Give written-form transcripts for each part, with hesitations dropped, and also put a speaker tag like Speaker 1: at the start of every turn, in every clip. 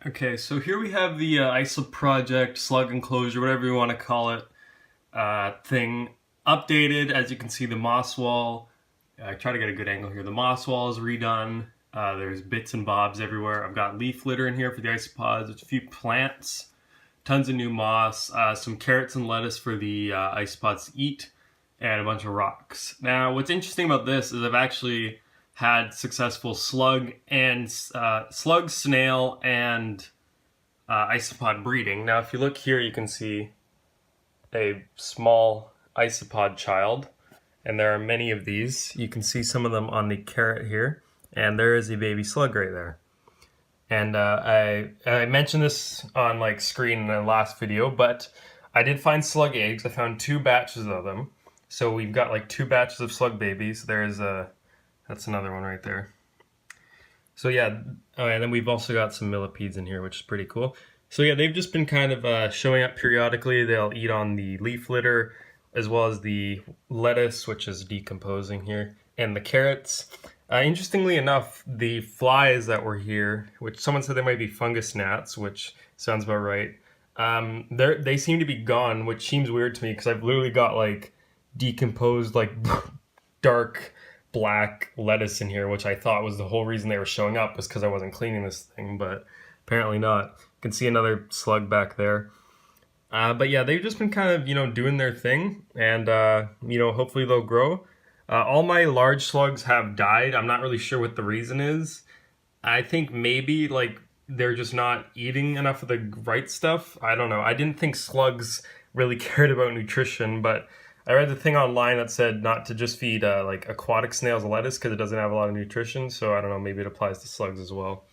Speaker 1: Okay, so here we have the Isoproject slug enclosure, whatever you want to call it, thing updated. As you can see, the moss wall, I try to get a good angle here. The moss wall is redone. There's bits and bobs everywhere. I've got leaf litter in here for the isopods. There's a few plants, tons of new moss, some carrots and lettuce for the isopods to eat, and a bunch of rocks. Now, what's interesting about this is I've actually had successful slug, snail, and isopod breeding. Now, if you look here, you can see a small isopod child, and there are many of these. You can see some of them on the carrot here, and there is a baby slug right there. And I mentioned this on screen in the last video, but I did find slug eggs. I found 2 batches of them. So we've got 2 batches of slug babies. That's another one right there. So yeah, oh, and then we've also got some millipedes in here, which is pretty cool. So yeah, they've just been kind of showing up periodically. They'll eat on the leaf litter, as well as the lettuce, which is decomposing here, and the carrots. Interestingly enough, the flies that were here, which someone said they might be fungus gnats, which sounds about right, they seem to be gone, which seems weird to me because I've literally got decomposed, dark black lettuce in here, which I thought was the whole reason they were showing up, was because I wasn't cleaning this thing, but apparently not. You can see another slug back there. But yeah, they've just been kind of, doing their thing, and, hopefully they'll grow. All my large slugs have died. I'm not really sure what the reason is. I think maybe, they're just not eating enough of the right stuff. I don't know. I didn't think slugs really cared about nutrition, but I read the thing online that said not to just feed aquatic snails lettuce because it doesn't have a lot of nutrition. So I don't know, maybe it applies to slugs as well.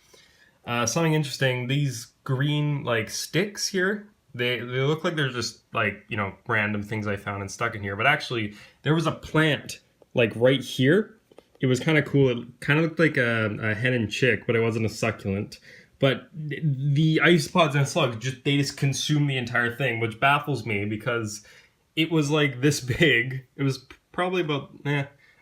Speaker 1: Something interesting, these green sticks here, they look like they're just random things I found and stuck in here. But actually, there was a plant right here. It was kind of cool. It kind of looked like a hen and chick, but it wasn't a succulent. But the isopods and slugs, they just consume the entire thing, which baffles me because it was this big. It was probably about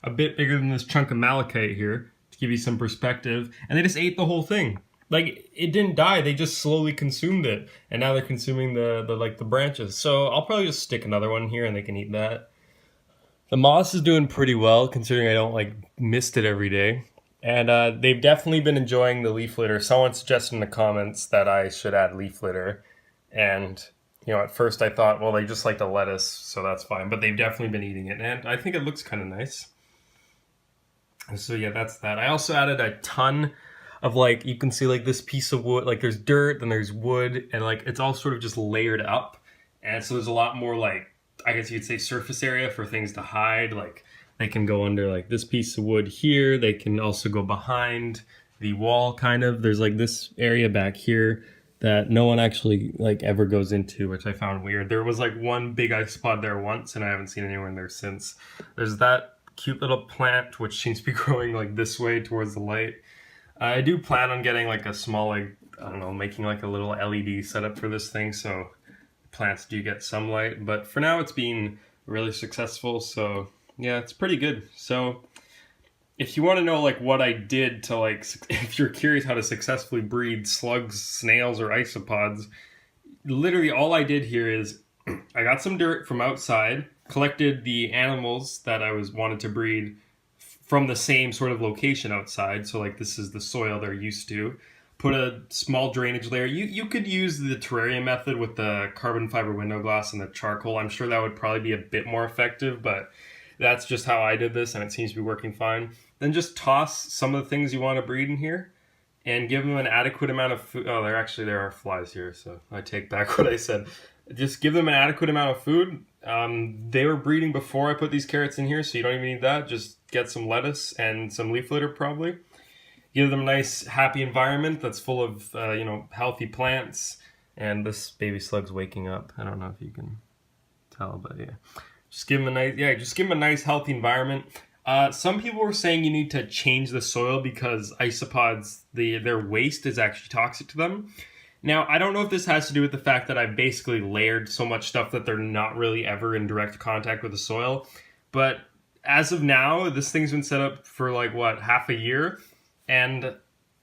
Speaker 1: a bit bigger than this chunk of malachite here, to give you some perspective. And they just ate the whole thing. It didn't die. They just slowly consumed it, and now they're consuming the branches. So I'll probably just stick another one here, and they can eat that. The moss is doing pretty well, considering I don't mist it every day. And they've definitely been enjoying the leaf litter. Someone suggested in the comments that I should add leaf litter, and at first I thought, well, they just like the lettuce, so that's fine. But they've definitely been eating it, and I think it looks kind of nice. So yeah, that's that. I also added a ton of you can see this piece of wood, there's dirt, then there's wood, and it's all sort of just layered up. And so there's a lot more I guess you could say surface area for things to hide. They can go under this piece of wood here. They can also go behind the wall kind of. There's this area back here that no one actually ever goes into, which I found weird. There was one big isopod there once, and I haven't seen anyone there since. There's that cute little plant, which seems to be growing this way towards the light. I do plan on getting a small, I don't know, making a little LED setup for this thing, so plants do get some light. But for now, it's been really successful, so yeah, it's pretty good. So if you want to know what I did to if you're curious how to successfully breed slugs, snails, or isopods, literally all I did here is I got some dirt from outside, collected the animals that I wanted to breed from the same sort of location outside. So this is the soil they're used to. Put a small drainage layer. You could use the terrarium method with the carbon fiber window glass and the charcoal. I'm sure that would probably be a bit more effective, but that's just how I did this, and it seems to be working fine. Then just toss some of the things you want to breed in here and give them an adequate amount of food. Oh, there are flies here, so I take back what I said. Just give them an adequate amount of food. They were breeding before I put these carrots in here, so you don't even need that. Just get some lettuce and some leaf litter probably. Give them a nice, happy environment that's full of, healthy plants. And this baby slug's waking up. I don't know if you can tell, but yeah. Just give them a nice, healthy environment. Some people were saying you need to change the soil because isopods, their waste is actually toxic to them. Now, I don't know if this has to do with the fact that I've basically layered so much stuff that they're not really ever in direct contact with the soil. But as of now, this thing's been set up for half a year. And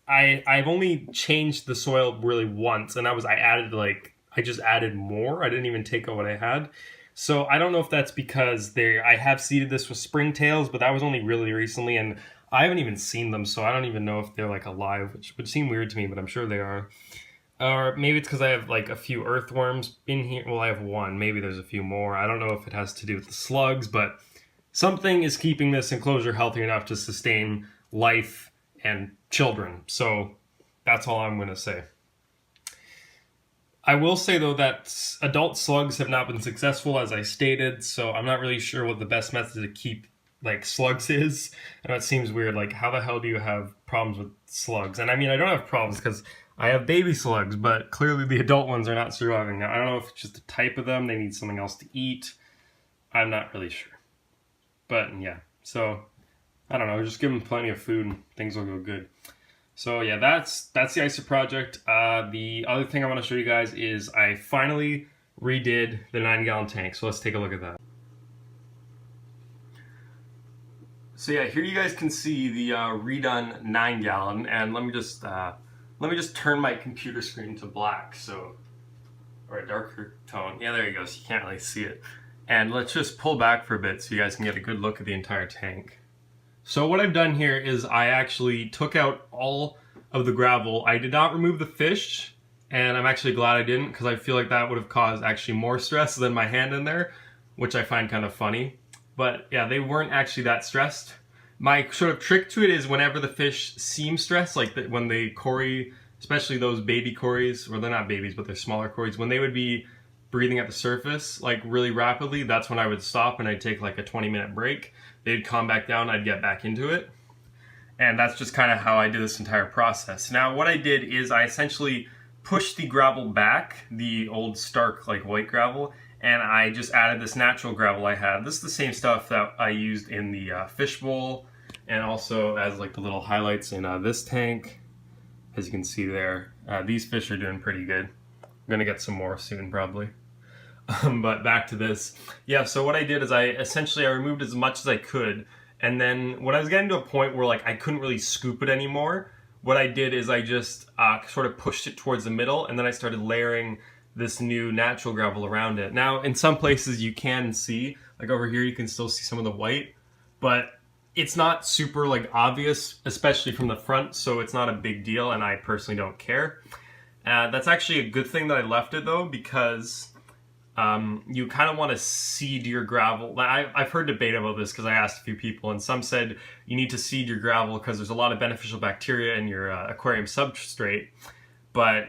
Speaker 1: I've only changed the soil really once, and I just added more. I didn't even take out what I had. So I don't know if that's because I have seeded this with springtails, but that was only really recently, and I haven't even seen them, so I don't even know if they're like alive, which would seem weird to me, but I'm sure they are. Or maybe it's because I have like a few earthworms in here. Well, I have one. Maybe there's a few more. I don't know if it has to do with the slugs, but something is keeping this enclosure healthy enough to sustain life and children. So that's all I'm going to say. I will say though that adult slugs have not been successful, as I stated, so I'm not really sure what the best method to keep like slugs is. And that seems weird. Like, how the hell do you have problems with slugs? And I mean, I don't have problems because I have baby slugs, but clearly the adult ones are not surviving. Now, I don't know if it's just the type of them, they need something else to eat. I'm not really sure. But yeah, so I don't know, just give them plenty of food and things will go good. So yeah, that's the Isoproject. The other thing I want to show you guys is I finally redid the 9-gallon tank. So let's take a look at that. So yeah, here you guys can see the redone 9-gallon, and let me just turn my computer screen to black, or a darker tone. Yeah, there you go. So you can't really see it. And let's just pull back for a bit so you guys can get a good look at the entire tank. So what I've done here is I actually took out all of the gravel. I did not remove the fish, and I'm actually glad I didn't, because I feel like that would have caused actually more stress than my hand in there, which I find kind of funny. But yeah, they weren't actually that stressed. My sort of trick to it is whenever the fish seem stressed, like when they cory, especially those baby cories, or they're not babies, but they're smaller cories, when they would be breathing at the surface like really rapidly, that's when I would stop and I'd take like a 20-minute break. They'd calm back down, I'd get back into it. And that's just kind of how I did this entire process. Now what I did is I essentially pushed the gravel back, the old stark like white gravel, and I just added this natural gravel I had. This is the same stuff that I used in the fish bowl, and also as like the little highlights in this tank. As you can see there, these fish are doing pretty good. I'm gonna get some more soon probably. But back to this. Yeah, so what I did is I removed as much as I could, and then when I was getting to a point where like I couldn't really scoop it anymore, what I did is I just sort of pushed it towards the middle, and then I started layering this new natural gravel around it. Now, in some places you can see, like over here, you can still see some of the white, but it's not super like obvious, especially from the front, so it's not a big deal, and I personally don't care. That's actually a good thing that I left it though, because you kind of want to seed your gravel. I've heard debate about this because I asked a few people, and some said you need to seed your gravel because there's a lot of beneficial bacteria in your aquarium substrate, but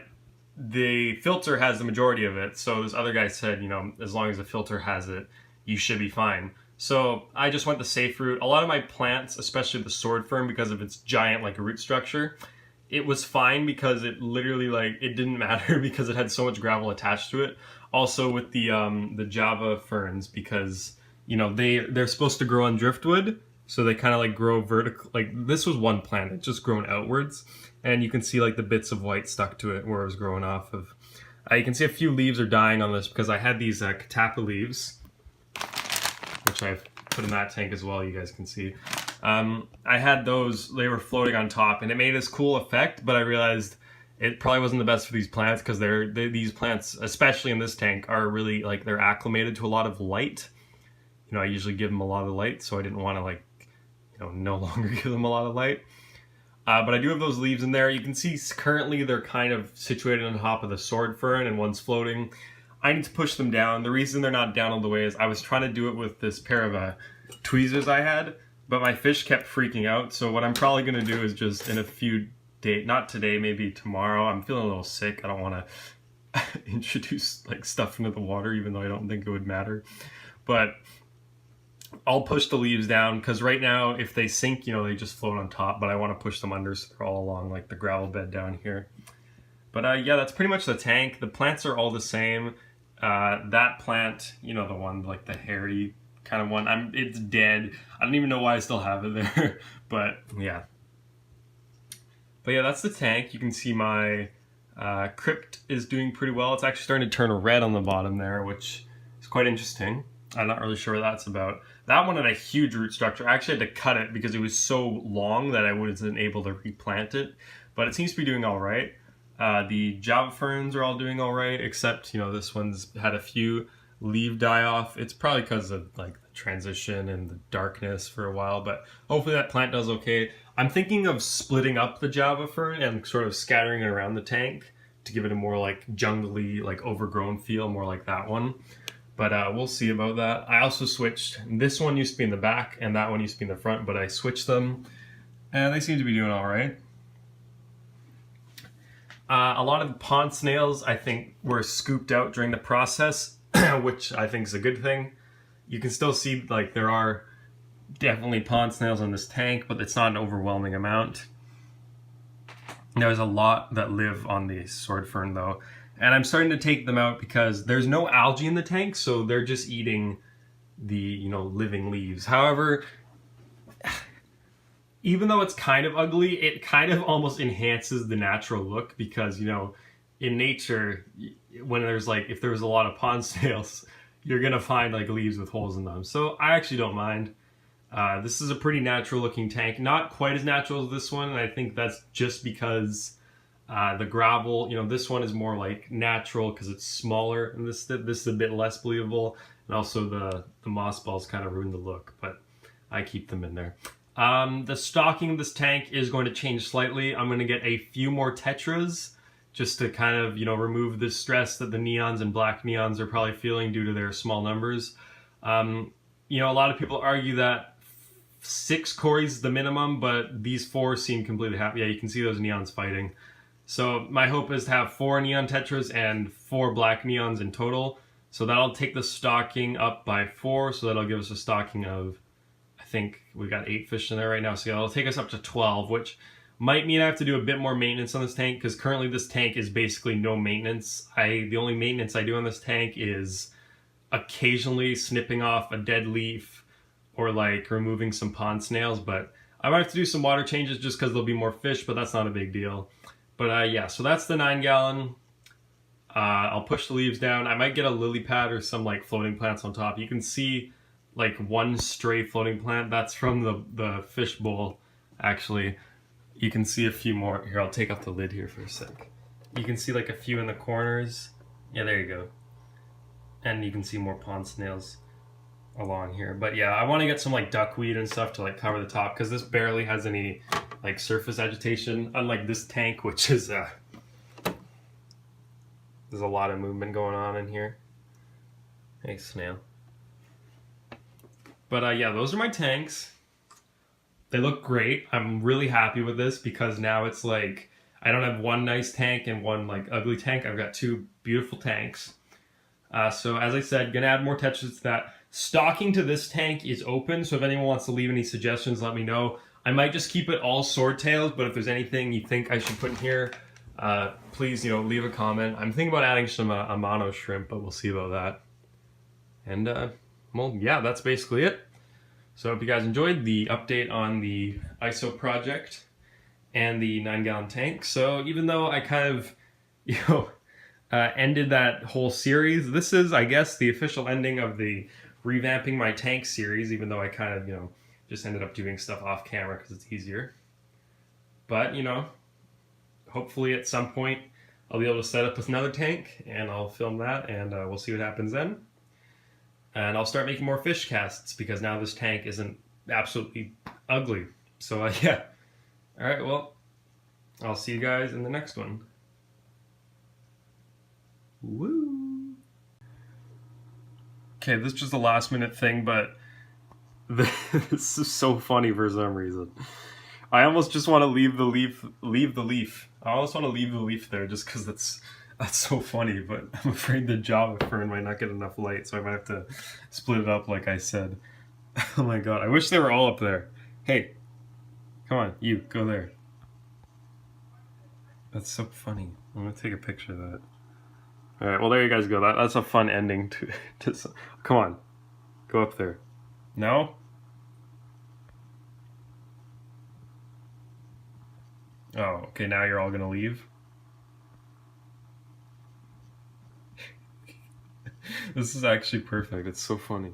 Speaker 1: the filter has the majority of it. So this other guy said, you know, as long as the filter has it, you should be fine. So I just went the safe route. A lot of my plants, especially the sword fern, because of its giant like root structure, it was fine because it literally like it didn't matter because it had so much gravel attached to it. Also with the Java ferns, because you know they're supposed to grow on driftwood, so they kind of like grow vertical. Like this was one plant, it's just grown outwards, and you can see like the bits of white stuck to it where it was growing off of. You can see a few leaves are dying on this because I had these catappa leaves, which I've put in that tank as well. You guys can see. I had those, they were floating on top, and it made this cool effect, but I realized it probably wasn't the best for these plants because these plants, especially in this tank, are really like they're acclimated to a lot of light. You know, I usually give them a lot of light, so I didn't want to like, you know, no longer give them a lot of light. But I do have those leaves in there. You can see currently they're kind of situated on top of the sword fern, and one's floating. I need to push them down. The reason they're not down all the way is I was trying to do it with this pair of tweezers I had, but my fish kept freaking out. So what I'm probably going to do is just in a few days, not today, maybe tomorrow. I'm feeling a little sick. I don't want to introduce like stuff into the water, even though I don't think it would matter. But I'll push the leaves down because right now, if they sink, you know, they just float on top. But I want to push them under so they're all along like the gravel bed down here. But yeah, that's pretty much the tank. The plants are all the same. That plant, you know, the one like the hairy kind of one, it's dead. I don't even know why I still have it there. But yeah, that's the tank. You can see my crypt is doing pretty well. It's actually starting to turn red on the bottom there, which is quite interesting. I'm not really sure what that's about. That one had a huge root structure. I actually had to cut it because it was so long that I wasn't able to replant it. but it seems to be doing all right. The Java ferns are all doing all right, except, you know, this one's had a few leaf die off. It's probably because of like the transition and the darkness for a while, but hopefully that plant does okay. I'm thinking of splitting up the Java fern and sort of scattering it around the tank to give it a more like jungly, like overgrown feel, more like that one. But we'll see about that. I also switched, this one used to be in the back and that one used to be in the front, but I switched them and they seem to be doing all right. A lot of the pond snails, I think, were scooped out during the process, which I think is a good thing. You can still see, like, there are definitely pond snails in this tank, but it's not an overwhelming amount. There's a lot that live on the sword fern, though. And I'm starting to take them out because there's no algae in the tank, so they're just eating the, you know, living leaves. However, even though it's kind of ugly, it kind of almost enhances the natural look because, you know, in nature, when there's like, if there was a lot of pond snails, you're going to find like leaves with holes in them. So I actually don't mind. This is a pretty natural looking tank, not quite as natural as this one. And I think that's just because the gravel, you know, this one is more like natural because it's smaller and this is a bit less believable. And also the moss balls kind of ruin the look, but I keep them in there. The stocking of this tank is going to change slightly. I'm going to get a few more tetras just to kind of, you know, remove the stress that the neons and black neons are probably feeling due to their small numbers. You know, a lot of people argue that 6 cories is the minimum, but these 4 seem completely happy. Yeah, you can see those neons fighting. So my hope is to have 4 neon tetras and 4 black neons in total. So that'll take the stocking up by 4, so that'll give us a stocking of, I think we got 8 fish in there right now, so it'll take us up to 12, which might mean I have to do a bit more maintenance on this tank, because currently this tank is basically no maintenance. The only maintenance I do on this tank is occasionally snipping off a dead leaf or like removing some pond snails, but I might have to do some water changes just because there'll be more fish, but that's not a big deal. But yeah, so that's the 9-gallon. I'll push the leaves down. I might get a lily pad or some like floating plants on top. You can see like one stray floating plant. That's from the fish bowl, actually. You can see a few more. Here, I'll take off the lid here for a sec. You can see like a few in the corners. Yeah, there you go. And you can see more pond snails along here. But yeah, I want to get some like duckweed and stuff to like cover the top, because this barely has any like surface agitation, unlike this tank, which is there's a lot of movement going on in here. Hey, snail. But yeah, those are my tanks. They look great. I'm really happy with this because now it's like I don't have one nice tank and one like ugly tank. I've got 2 beautiful tanks. So as I said, gonna add more tetras to that. Stocking to this tank is open, so if anyone wants to leave any suggestions, let me know. I might just keep it all swordtails, but if there's anything you think I should put in here, please, you know, leave a comment. I'm thinking about adding some Amano shrimp, but we'll see about that. And well, yeah, that's basically it. So I hope you guys enjoyed the update on the Isoproject and the 9-gallon tank. So even though I kind of, you know, ended that whole series, this is, I guess, the official ending of the Revamping My Tank series, even though I kind of, you know, just ended up doing stuff off camera because it's easier. But, you know, hopefully at some point I'll be able to set up with another tank and I'll film that, and we'll see what happens then. And I'll start making more fish casts because now this tank isn't absolutely ugly. So yeah. Alright, well, I'll see you guys in the next one. Woo! Okay, this is just a last minute thing, but this is so funny for some reason. I almost just want to leave the leaf. I almost want to leave the leaf there just because that's so funny, but I'm afraid the Java fern might not get enough light, so I might have to split it up like I said. Oh my god, I wish they were all up there. Hey, come on, you, go there. That's so funny. I'm gonna take a picture of that. Alright, well there you guys go. That's a fun ending to come on, go up there. No? Oh, okay, now you're all gonna leave? This is actually perfect. It's so funny.